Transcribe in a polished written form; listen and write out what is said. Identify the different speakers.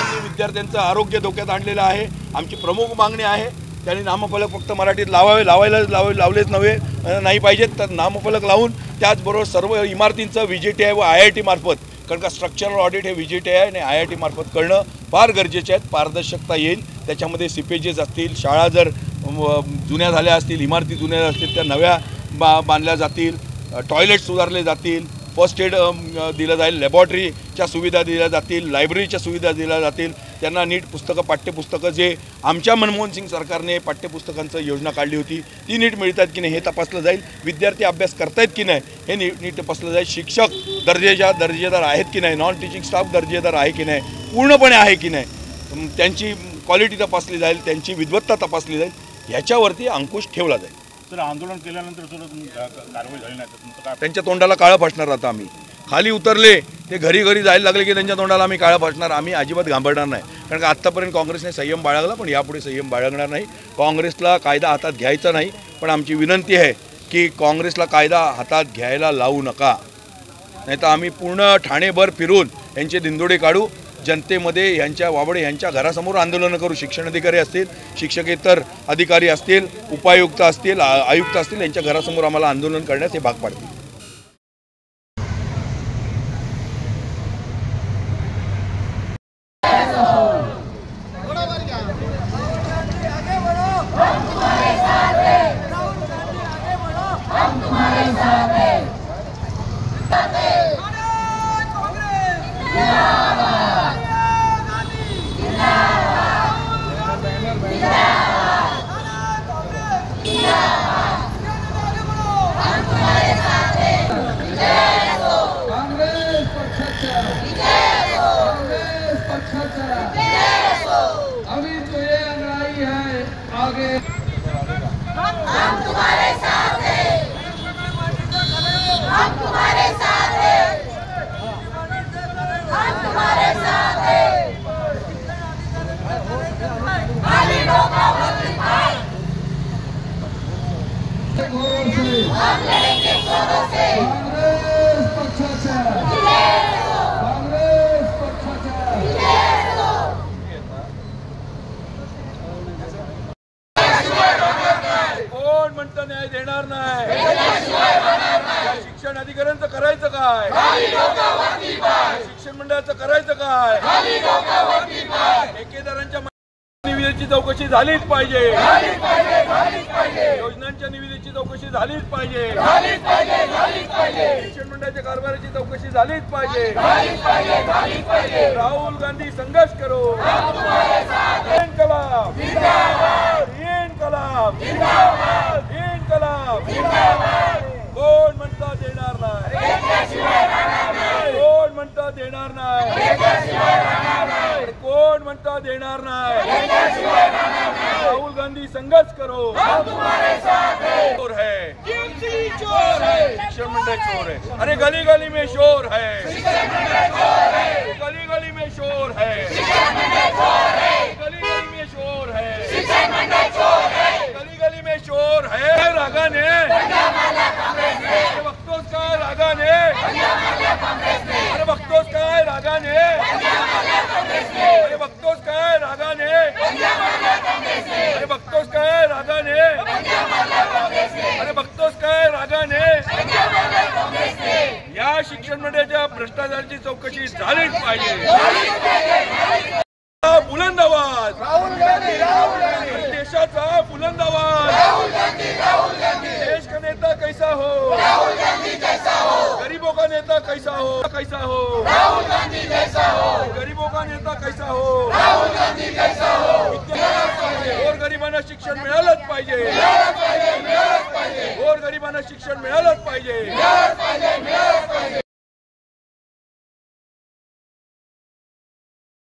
Speaker 1: त्यांनी विद्यार्थ्यांचं आरोग्य धोक्यात आणलेलं आहे। आमची प्रमुख मागणी आहे त्यांनी नामफलक फक्त मराठीत लावलेच नाही पाहिजेत, तर नामफलक लावून त्याचबरोबर सर्व इमारतींचं VGTI व IIT मार्फत, कारण का स्ट्रक्चरल ऑडिट हे VGTI आणि IIT मार्फत करणं फार गरजेचे आहे। पारदर्शकता येईल त्याच्यामध्ये, सीपेजेस असतील, शाळा जर जुन्या झाल्या असतील, इमारती जुन्या असतील त्या नव्या बांधल्या जातील, टॉयलेट सुधारले जातील, फर्स्ट एड दिलं जाईल, लॅबॉरेटरीच्या सुविधा दिल्या जातील, लायब्ररीच्या सुविधा दिल्या जातील, त्यांना नीट पुस्तकं, पाठ्यपुस्तकं जे आमच्या मनमोहन सिंग सरकारने पाठ्यपुस्तकांचं योजना काढली होती ती नीट मिळतात की नाही हे तपासलं जाईल। विद्यार्थी अभ्यास करतायत की नाही हे नीट तपासलं जाईल। शिक्षक दर्जेदार आहेत की नाही, नॉन टीचिंग स्टाफ दर्जेदार आहे की नाही, पूर्णपणे आहे की नाही, त्यांची क्वालिटी तपासली जाईल, त्यांची विद्वत्ता तपासली जाईल, ह्याच्यावरती अंकुश ठेवला जाईल।
Speaker 2: तर आंदोलन केल्यानंतर कारवाई झाली नाही,
Speaker 1: त्यांच्या तोंडाला काळं फासणार। आता आम्ही खाली उतरले, ते घरी जायला लागले की त्यांच्या तोंडाला आम्ही काळं फासणार। आम्ही अजिबात घाबरणार नाही, कारण का आत्तापर्यंत काँग्रेसने संयम बाळगला, पण यापुढे संयम बाळगणार नाही। काँग्रेसला कायदा हातात घ्यायचा नाही, पण आमची विनंती आहे की काँग्रेसला कायदा हातात घ्यायला लावू नका, नाहीतर आम्ही पूर्ण ठाणेभर फिरून यांचे दिंडोडे काढू, जनतेमध्ये यांच्या वाबडे यांच्या घरासमोर आंदोलन करू। शिक्षण अधिकारी असतील, शिक्षकेतर अधिकारी असतील, उपायुक्त असतील, आयुक्त असतील, यांच्या घरासमोर आम्हाला आंदोलन करण्यास हे भाग पाडतील।
Speaker 3: अभी तो ये अंगड़ाई है आगे,
Speaker 4: हम तुम्हारे साथ हैं, हम तुम्हारे साथ हैं, हम तुम्हारे साथ हैं। खाली डोका वक्त पाए, हम लड़ेंगे जोरों से।
Speaker 3: कांग्रेस पक्षाचा, कांग्रेस पक्षाचा।
Speaker 1: कोण म्हणतं न्याय देणार नाही? शिक्षण अधिकाऱ्यांचं करायचं काय? शिक्षण मंडळाचं करायचं काय? ठेकेदारांच्या निविदेची चौकशी झालीच पाहिजे, योजनांच्या निविदेची चौकशी झालीच पाहिजे, शिक्षण मंडळाच्या कारभाराची चौकशी झालीच पाहिजे। राहुल गांधी संघर्ष करो, इन्कलाब इन्कलाब इन्कलाब। कोण म्हणता देणार नाही? कोण म्हणता देणार नाही? कोण म्हणता देणार नाही? राहुल गांधी संघर्ष करो, चोर है, चोर है, शिक्षण मंडल चोर है। अरे गली गली में शोर है, गली गली में शोर है, गली गली में शोर है, गली गली में शोर है। रागाने बघतोस काय? रागाने अरे बघतोस काय? रागाने अरे बघतोस काय? रागाने अरे बघतोस काय? रागाने अरे बघतोस काय? रागाने। या शिक्षण मंडळाच्या भ्रष्टाचाराची चौकशी झालीच पाहिजे। बुलंद आवाज, देशाचा बुलंद आवाज। देश का नेता कैसा हो? गरीबों का नेता कैसा हो? कैसा हो? गरीबों का नेता कैसा हो? और गरिबांना शिक्षण मिळालंच पाहिजे, और गरिबांना शिक्षण मिळालंच पाहिजे।